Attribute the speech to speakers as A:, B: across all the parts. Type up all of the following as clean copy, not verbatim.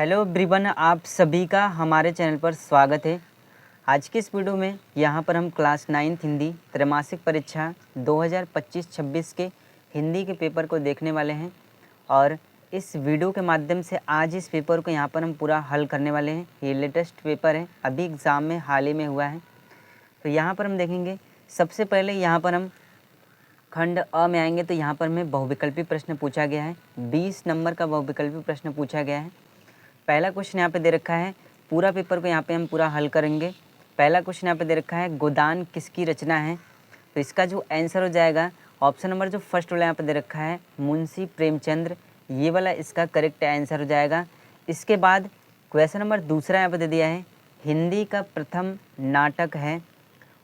A: Hello everyone, आप सभी का हमारे चैनल पर स्वागत है। आज की इस वीडियो में यहाँ पर हम क्लास 9th हिंदी त्रैमासिक परीक्षा 2025-26 के हिंदी के पेपर को देखने वाले हैं और इस वीडियो के माध्यम से आज इस पेपर को यहाँ पर हम पूरा हल करने वाले हैं। ये लेटेस्ट पेपर है, अभी एग्ज़ाम में हाल ही में हुआ है। तो यहाँ पर हम देखेंगे, सबसे पहले यहाँ पर हम खंड अ में आएंगे तो यहाँ पर हमें बहुविकल्पी प्रश्न पूछा गया है। 20 नंबर का बहुविकल्पी प्रश्न पूछा गया है। पहला क्वेश्चन यहाँ पे दे रखा है, पूरा पेपर को यहाँ पे हम पूरा हल करेंगे। पहला क्वेश्चन यहाँ पे दे रखा है, गोदान किसकी रचना है? तो इसका जो आंसर हो जाएगा ऑप्शन नंबर जो फर्स्ट वाला यहाँ पे दे रखा है, मुंशी प्रेमचंद्र, ये वाला इसका करेक्ट आंसर हो जाएगा। इसके बाद क्वेश्चन नंबर दूसरा यहाँ पे दे दिया है, हिंदी का प्रथम नाटक है।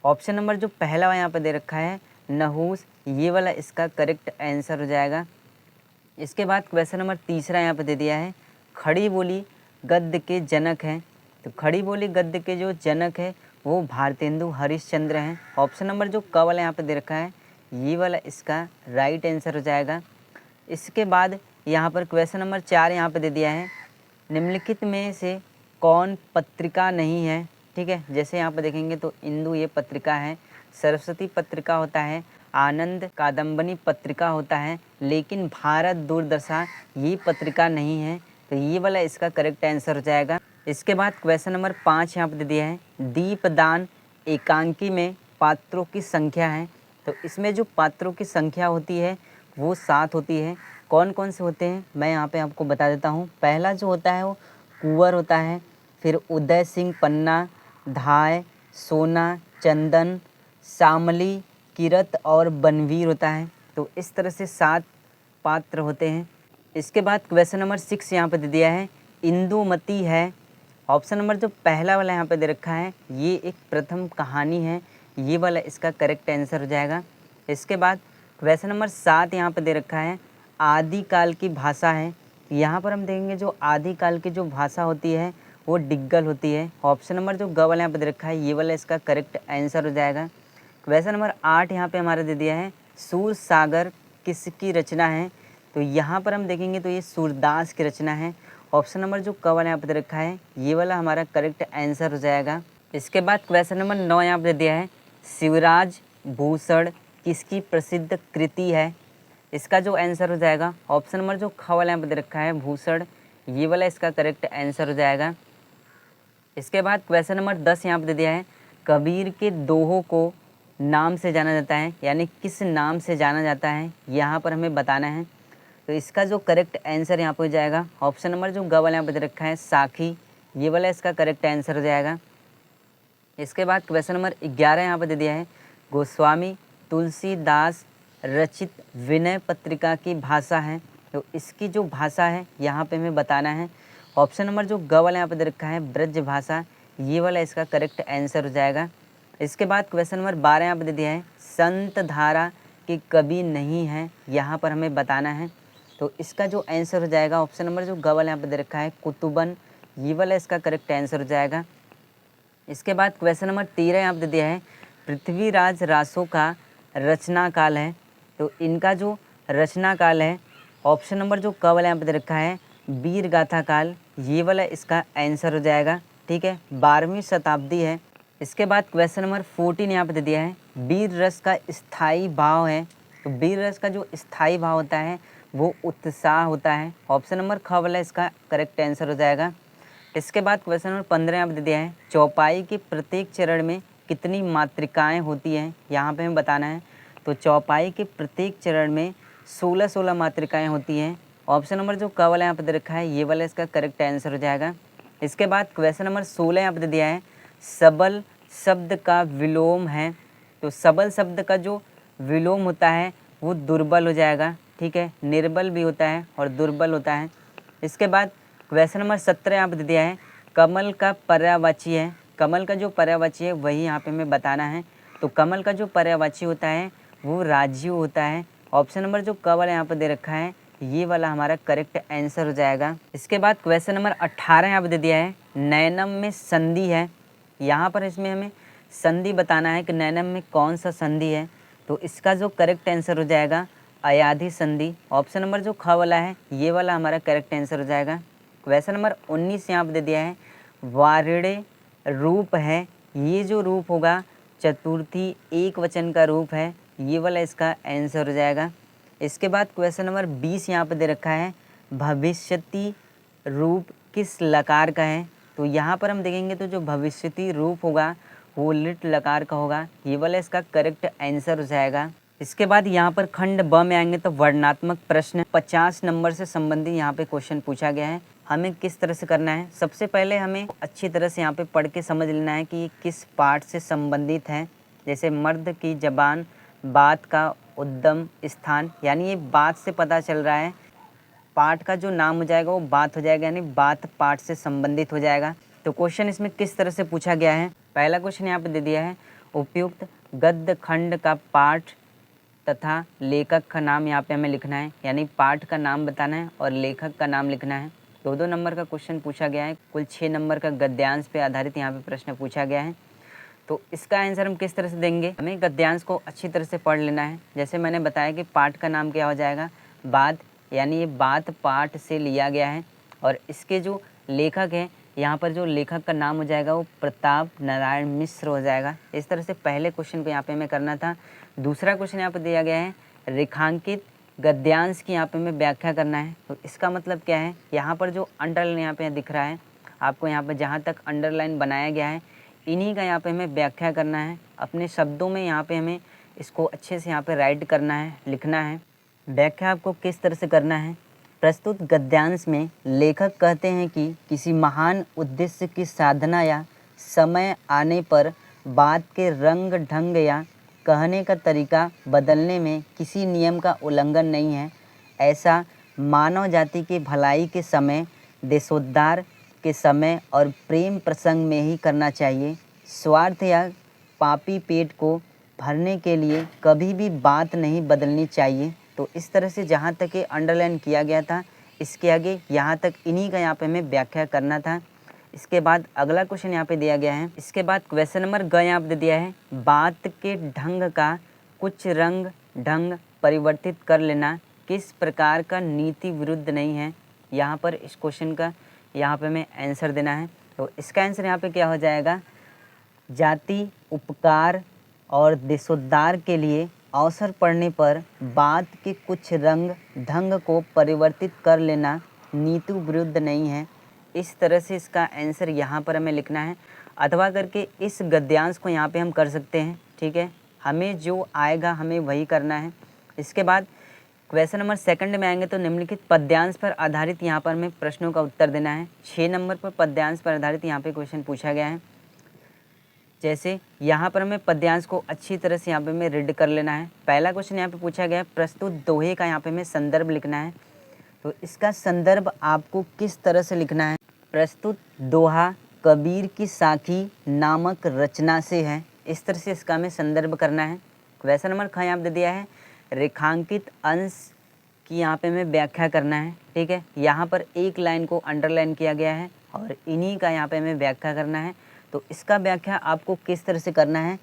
A: ऑप्शन नंबर जो पहला यहाँ पे दे रखा है, नहुस, ये वाला इसका करेक्ट आंसर हो जाएगा। इसके बाद क्वेश्चन नंबर तीसरा यहाँ पे दे दिया है, खड़ी बोली गद्य के जनक हैं। तो खड़ी बोली गद्य के जो जनक है वो भारतेंदु हरिश्चंद्र हैं। ऑप्शन नंबर जो क वाला यहाँ पे दे रखा है, ये वाला इसका राइट आंसर हो जाएगा। इसके बाद यहाँ पर क्वेश्चन नंबर 4 यहाँ पे दे दिया है, निम्नलिखित में से कौन पत्रिका नहीं है? ठीक है, जैसे यहाँ पर देखेंगे तो इंदु ये पत्रिका है, सरस्वती पत्रिका होता है, आनंद कादम्बनी पत्रिका होता है, लेकिन भारत दूरदर्शन ये पत्रिका नहीं है। तो ये वाला इसका करेक्ट आंसर हो जाएगा। इसके बाद क्वेश्चन नंबर 5 यहाँ पर दे दिया है, दीपदान एकांकी में पात्रों की संख्या है। तो इसमें जो पात्रों की संख्या होती है वो 7 होती है। कौन कौन से होते हैं मैं यहाँ पे आपको बता देता हूँ। पहला जो होता है वो कुंवर होता है, फिर उदय सिंह पन्ना, धाय, सोना, चंदन, शामली, किरत और बनवीर होता है। तो इस तरह से 7 पात्र होते हैं। इसके बाद क्वेश्चन नंबर 6 यहाँ पे दे दिया है, इंदुमती है। ऑप्शन नंबर जो पहला वाला यहाँ पे दे रखा है, ये एक प्रथम कहानी है, ये वाला इसका करेक्ट आंसर हो जाएगा। इसके बाद क्वेश्चन नंबर 7 यहाँ पे दे रखा है, आदिकाल की भाषा है। यहाँ पर हम देखेंगे जो आदिकाल की जो भाषा होती है वो डिग्गल होती है। ऑप्शन नंबर जो ग वाला यहाँ पे दे रखा है, ये वाला इसका करेक्ट आंसर हो जाएगा। क्वेश्चन नंबर 8 यहाँ पे हमारा दे दिया है, सूर सागर किसकी रचना है? तो यहाँ पर हम देखेंगे तो ये सूरदास की रचना है। ऑप्शन नंबर जो क वाला यहाँ पे दे रखा है, ये वाला हमारा करेक्ट आंसर हो जाएगा। इसके बाद क्वेश्चन नंबर 9 यहाँ पे दे दिया है, शिवराज भूषण किसकी प्रसिद्ध कृति है? इसका जो आंसर हो जाएगा ऑप्शन नंबर जो ख वाला यहाँ पे दे रखा है, भूषण, ये वाला इसका करेक्ट आंसर हो जाएगा। इसके बाद क्वेश्चन नंबर 10 यहाँ पे दे दिया है, कबीर के दोहों को नाम से जाना जाता है, यानी किस नाम से जाना जाता है, यहाँ पर हमें बताना है। तो इसका जो करेक्ट आंसर यहाँ पर हो जाएगा ऑप्शन नंबर जो ग वाला यहाँ पर दे रखा है, साखी, ये वाला इसका करेक्ट आंसर हो जाएगा। इसके बाद क्वेश्चन नंबर 11 यहाँ पर दे दिया है, गोस्वामी तुलसीदास रचित विनय पत्रिका की भाषा है। तो इसकी जो भाषा है यहाँ पे हमें बताना है। ऑप्शन नंबर जो ग वाला यहाँ पे दे रखा है, ब्रज भाषा, ये वाला इसका करेक्ट आंसर हो जाएगा। इसके बाद क्वेश्चन नंबर 12 यहाँ पे दे दिया है, संत धारा के कवि नहीं है, यहाँ पर हमें बताना है। तो इसका जो आंसर हो जाएगा ऑप्शन नंबर जो ग वाला यहाँ पे दे रखा है, कुतुबन, ये वाला इसका करेक्ट आंसर हो जाएगा। इसके बाद क्वेश्चन नंबर 13 यहाँ पे दे दिया है, पृथ्वीराज रासो का रचना काल है। तो इनका जो रचना काल है ऑप्शन नंबर जो क वाला यहाँ पे दे रखा है, वीर गाथा काल, ये वाला इसका आंसर हो जाएगा। ठीक है, 12वीं शताब्दी है। इसके बाद क्वेश्चन नंबर 14 यहाँ पे दे दिया है, वीर रस का स्थायी भाव है। तो वीर रस का जो स्थायी भाव होता है वो उत्साह होता है। ऑप्शन नंबर ख वाला इसका करेक्ट आंसर हो जाएगा। इसके बाद क्वेश्चन नंबर 15 यहाँ पे दे दिया है, चौपाई के प्रत्येक चरण में कितनी मात्रिकाएं होती हैं, यहाँ पे हमें बताना है। तो चौपाई के प्रत्येक चरण में 16 मात्रिकाएं होती हैं। ऑप्शन नंबर जो क वाला यहाँ पे दे रखा है, ये वाला इसका करेक्ट आंसर हो जाएगा। इसके बाद क्वेश्चन नंबर 16 यहाँ पे दे दिया है, सबल शब्द का विलोम है। तो सबल शब्द का जो विलोम होता है वो दुर्बल हो जाएगा। ठीक है, निर्बल भी होता है और दुर्बल होता है। इसके बाद क्वेश्चन नंबर 17 यहाँ पे दे दिया है, कमल का पर्यायवाची है। कमल का जो पर्यायवाची है वही यहाँ पे हमें बताना है। तो कमल का जो पर्यायवाची होता है वो राजीव होता है। ऑप्शन नंबर जो क वाला यहाँ पे दे रखा है, ये वाला हमारा करेक्ट आंसर हो जाएगा। इसके बाद क्वेश्चन नंबर 18 यहाँ पे दे दिया है, नैनम में संधि है। यहाँ पर इसमें हमें संधि बताना है कि नैनम में कौन सा संधि है। तो इसका जो करेक्ट आंसर हो जाएगा अयाधि संधि। ऑप्शन नंबर जो ख वाला है, ये वाला हमारा करेक्ट आंसर हो जाएगा। क्वेश्चन नंबर 19 यहाँ पे दे दिया है वार्णे रूप है, ये जो रूप होगा चतुर्थी एक वचन का रूप है, ये वाला इसका आंसर हो जाएगा। इसके बाद क्वेश्चन नंबर 20 यहाँ पे दे रखा है भविष्यति रूप किस लकार का है, तो यहाँ पर हम देखेंगे तो जो भविष्यति रूप होगा वो लिट लकार का होगा, ये वाला इसका करेक्ट आंसर हो जाएगा। इसके बाद यहाँ पर खंड ब में आएंगे तो वर्णनात्मक प्रश्न 50 नंबर से संबंधित यहाँ पे क्वेश्चन पूछा गया है। हमें किस तरह से करना है, सबसे पहले हमें अच्छी तरह से यहाँ पे पढ़ के समझ लेना है कि ये किस पाठ से संबंधित है। जैसे मर्द की जबान, बात का उद्गम स्थान, यानी ये बात से पता चल रहा है, पाठ का जो नाम हो जाएगा वो बात हो जाएगा, यानी बात पाठ से संबंधित हो जाएगा। तो क्वेश्चन इसमें किस तरह से पूछा गया है, पहला क्वेश्चन यहाँ पे दे दिया है उपयुक्त गद्य खंड का पाठ तथा लेखक का नाम यहाँ पे हमें लिखना है, यानी पाठ का नाम बताना है और लेखक का नाम लिखना है। 2-2 नंबर का क्वेश्चन पूछा गया है, कुल 6 नंबर का गद्यांश पे आधारित यहाँ पे प्रश्न पूछा गया है। तो इसका आंसर हम किस तरह से देंगे, हमें गद्यांश को अच्छी तरह से पढ़ लेना है। जैसे मैंने बताया कि पाठ का नाम क्या हो जाएगा, बात, यानी ये बात पाठ से लिया गया है। और इसके जो लेखक हैं, यहाँ पर जो लेखक का नाम हो जाएगा वो प्रताप नारायण मिश्र हो जाएगा। इस तरह से पहले क्वेश्चन को यहाँ पे हमें करना था। दूसरा क्वेश्चन यहाँ पे दिया गया है रेखांकित गद्यांश की यहाँ पे हमें व्याख्या करना है। तो इसका मतलब क्या है, यहाँ पर जो अंडरलाइन यहाँ पे दिख रहा है आपको, यहाँ पर जहाँ तक अंडरलाइन बनाया गया है इन्हीं का यहाँ पे हमें व्याख्या करना है। अपने शब्दों में यहाँ पे हमें इसको अच्छे से यहाँ पे राइट करना है, लिखना है। व्याख्या आपको किस तरह से करना है, प्रस्तुत गद्यांश में लेखक कहते हैं कि किसी महान उद्देश्य की साधना या समय आने पर बात के रंग ढंग या कहने का तरीका बदलने में किसी नियम का उल्लंघन नहीं है। ऐसा मानव जाति की भलाई के समय, देशोद्धार के समय और प्रेम प्रसंग में ही करना चाहिए। स्वार्थ या पापी पेट को भरने के लिए कभी भी बात नहीं बदलनी चाहिए। तो इस तरह से जहाँ तक ये अंडरलाइन किया गया था, इसके आगे यहाँ तक इन्हीं का यहाँ पे हमें व्याख्या करना था। इसके बाद अगला क्वेश्चन यहाँ पे दिया गया है। इसके बाद क्वेश्चन नंबर ग यहाँ पे दिया है बात के ढंग का कुछ रंग ढंग परिवर्तित कर लेना किस प्रकार का नीति विरुद्ध नहीं है। यहाँ पर इस क्वेश्चन का यहाँ पे हमें आंसर देना है। तो इसका आंसर यहाँ पे क्या हो जाएगा, जाति उपकार और देशोद्धार के लिए अवसर पड़ने पर बात के कुछ रंग ढंग को परिवर्तित कर लेना नीति विरुद्ध नहीं है। इस तरह से इसका आंसर यहाँ पर हमें लिखना है, अथवा करके इस गद्यांश को यहाँ पे हम कर सकते हैं। ठीक है, हमें जो आएगा हमें वही करना है। इसके बाद क्वेश्चन नंबर 2 में आएंगे तो निम्नलिखित पद्यांश पर आधारित यहाँ पर हमें प्रश्नों का उत्तर देना है। 6 नंबर पर पद्यांश पर आधारित यहाँ पे क्वेश्चन पूछा गया है। जैसे यहाँ पर हमें पद्यांश को अच्छी तरह से यहाँ पे हमें रीड कर लेना है। पहला क्वेश्चन यहाँ पे पूछा गया है प्रस्तुत दोहे का यहाँ पे हमें संदर्भ लिखना है। तो इसका संदर्भ आपको किस तरह से लिखना है, प्रस्तुत दोहा कबीर की साखी नामक रचना से है। इस तरह से इसका हमें संदर्भ करना है। क्वेश्चन नंबर ख यहाँ पे दे दिया है रेखांकित अंश की यहाँ पे हमें व्याख्या करना है। ठीक है, यहाँ पर एक लाइन को अंडरलाइन किया गया है और इन्हीं का यहाँ पे हमें व्याख्या करना है। तो इसका व्याख्या आपको किस तरह से करना है,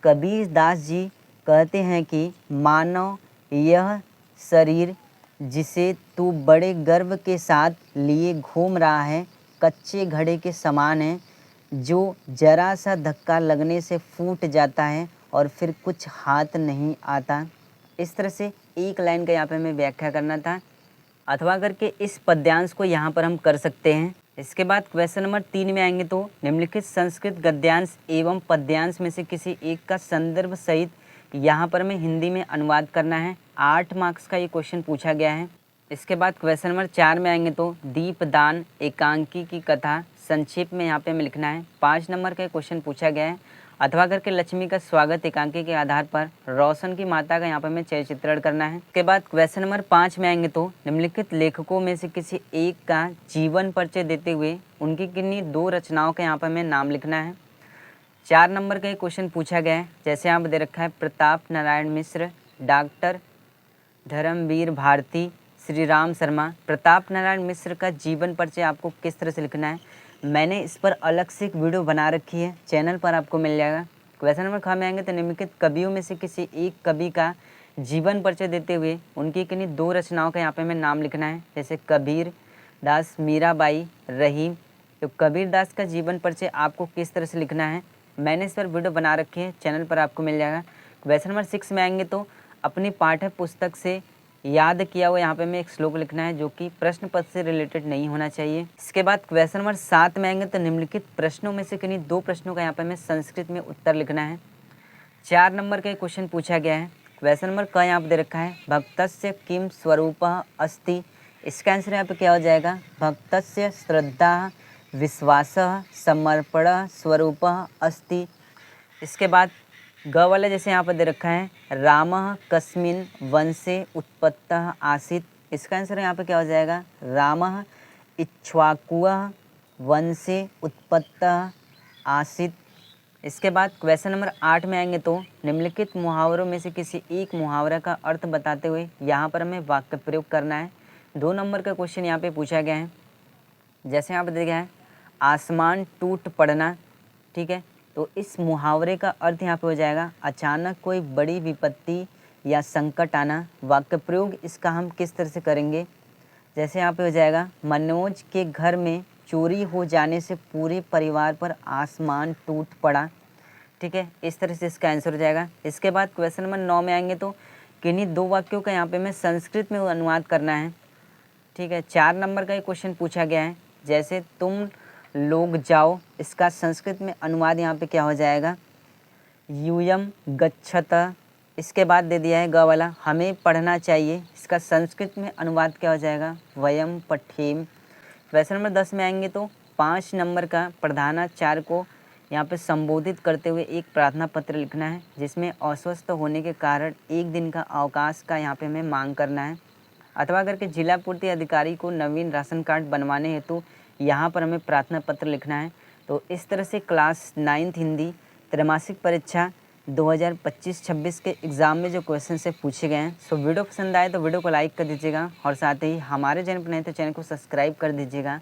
A: कबीर दास जी कहते हैं कि मानव यह शरीर जिसे तू बड़े गर्व के साथ लिए घूम रहा है कच्चे घड़े के समान है, जो जरा सा धक्का लगने से फूट जाता है और फिर कुछ हाथ नहीं आता। इस तरह से एक लाइन का यहाँ पे हमें व्याख्या करना था, अथवा करके इस पद्यांश को यहाँ पर हम कर सकते हैं। इसके बाद क्वेश्चन नंबर 3 में आएंगे तो निम्नलिखित संस्कृत गद्यांश एवं पद्यांश में से किसी एक का संदर्भ सहित यहाँ पर हमें हिंदी में अनुवाद करना है। 8 मार्क्स का ये क्वेश्चन पूछा गया है। इसके बाद क्वेश्चन नंबर 4 में आएंगे तो दीपदान एकांकी की कथा संक्षेप में यहाँ पे हमें लिखना है। 5 नंबर का क्वेश्चन पूछा गया है, अथवा करके लक्ष्मी का स्वागत एकांकी के आधार पर रोशन की माता का यहाँ पे हमें चित्रण करना है। इसके बाद क्वेश्चन नंबर 5 में आएंगे तो निम्नलिखित लेखकों में से किसी एक का जीवन परिचय देते हुए उनकी किन्हीं 2 रचनाओं का यहाँ पर हमें नाम लिखना है। 4 नंबर का क्वेश्चन पूछा गया है, जैसे यहाँ पर दे रखा है प्रताप नारायण मिश्र, डॉक्टर धर्मवीर भारती, श्री राम शर्मा। प्रताप नारायण मिश्र का जीवन परिचय आपको किस तरह से लिखना है, मैंने इस पर अलग से एक वीडियो बना रखी है, चैनल पर आपको मिल जाएगा। क्वेश्चन नंबर 5 में आएंगे तो निम्नलिखित कवियों में से किसी एक कवि का जीवन परिचय देते हुए उनकी किन्हीं 2 रचनाओं का यहाँ पे हमें नाम लिखना है। जैसे कबीर दास मीराबाई रहीम। तो कबीरदास का जीवन परिचय आपको किस तरह से लिखना है, मैंने इस पर वीडियो बना रखी है, चैनल पर आपको मिल जाएगा। क्वेश्चन नंबर 6 में आएंगे तो अपनी पाठ्य पुस्तक से याद किया हुआ यहाँ पे हमें एक श्लोक लिखना है जो कि प्रश्न पत्र से रिलेटेड नहीं होना चाहिए। इसके बाद क्वेश्चन नंबर 7 में आएंगे तो निम्नलिखित प्रश्नों में से किन्हीं 2 प्रश्नों का यहाँ पे हमें संस्कृत में उत्तर लिखना है। 4 नंबर का क्वेश्चन पूछा गया है। क्वेश्चन नंबर क यहाँ पे दे रखा है भक्तस्य किम स्वरूपः अस्ति। इसका आंसर यहाँ पे क्या हो जाएगा, भक्तस्य श्रद्धा विश्वासः समर्पणः स्वरूपः अस्ति। इसके बाद ग वाला जैसे यहाँ पर दे रखा है रामः कस्मिन् वंशे उत्पत्तः आसीत्। इसका आंसर यहाँ पे क्या हो जाएगा, रामः इक्ष्वाकुः वंशे उत्पत्तः आसीत्। इसके बाद क्वेश्चन नंबर 8 में आएंगे तो निम्नलिखित मुहावरों में से किसी एक मुहावरा का अर्थ बताते हुए यहाँ पर हमें वाक्य प्रयोग करना है। 2 नंबर का क्वेश्चन यहाँ पे पूछा गया है। जैसे यहाँ पर दिया गया है आसमान टूट पड़ना, ठीक है। तो इस मुहावरे का अर्थ यहाँ पे हो जाएगा अचानक कोई बड़ी विपत्ति या संकट आना। वाक्य प्रयोग इसका हम किस तरह से करेंगे, जैसे यहाँ पे हो जाएगा मनोज के घर में चोरी हो जाने से पूरे परिवार पर आसमान टूट पड़ा, ठीक है। इस तरह से इसका आंसर हो जाएगा। इसके बाद क्वेश्चन नंबर 9 में आएंगे तो किन्हीं 2 वाक्यों का यहाँ पे हमें संस्कृत में अनुवाद करना है, ठीक है। 4 नंबर का ये क्वेश्चन पूछा गया है, जैसे तुम लोग जाओ, इसका संस्कृत में अनुवाद यहाँ पे क्या हो जाएगा, यूयम गच्छत। इसके बाद दे दिया है ग वाला हमें पढ़ना चाहिए, इसका संस्कृत में अनुवाद क्या हो जाएगा, वयम पठेम। क्वेश्चन नंबर 10 में आएंगे तो 5 नंबर का प्रधानाचार्य को यहाँ पे संबोधित करते हुए एक प्रार्थना पत्र लिखना है जिसमें अस्वस्थ होने के कारण 1 दिन का अवकाश का यहाँ पे हमें मांग करना है। अथवा करके जिला पूर्ति अधिकारी को नवीन राशन कार्ड बनवाने हेतु यहाँ पर हमें प्रार्थना पत्र लिखना है। तो इस तरह से क्लास 9th हिंदी त्रैमासिक परीक्षा 2025-26 के एग्ज़ाम में जो क्वेश्चन से पूछे गए हैं। सो वीडियो पसंद आए तो वीडियो को लाइक कर दीजिएगा और साथ ही हमारे चैनल पर नहीं तो चैनल को सब्सक्राइब कर दीजिएगा।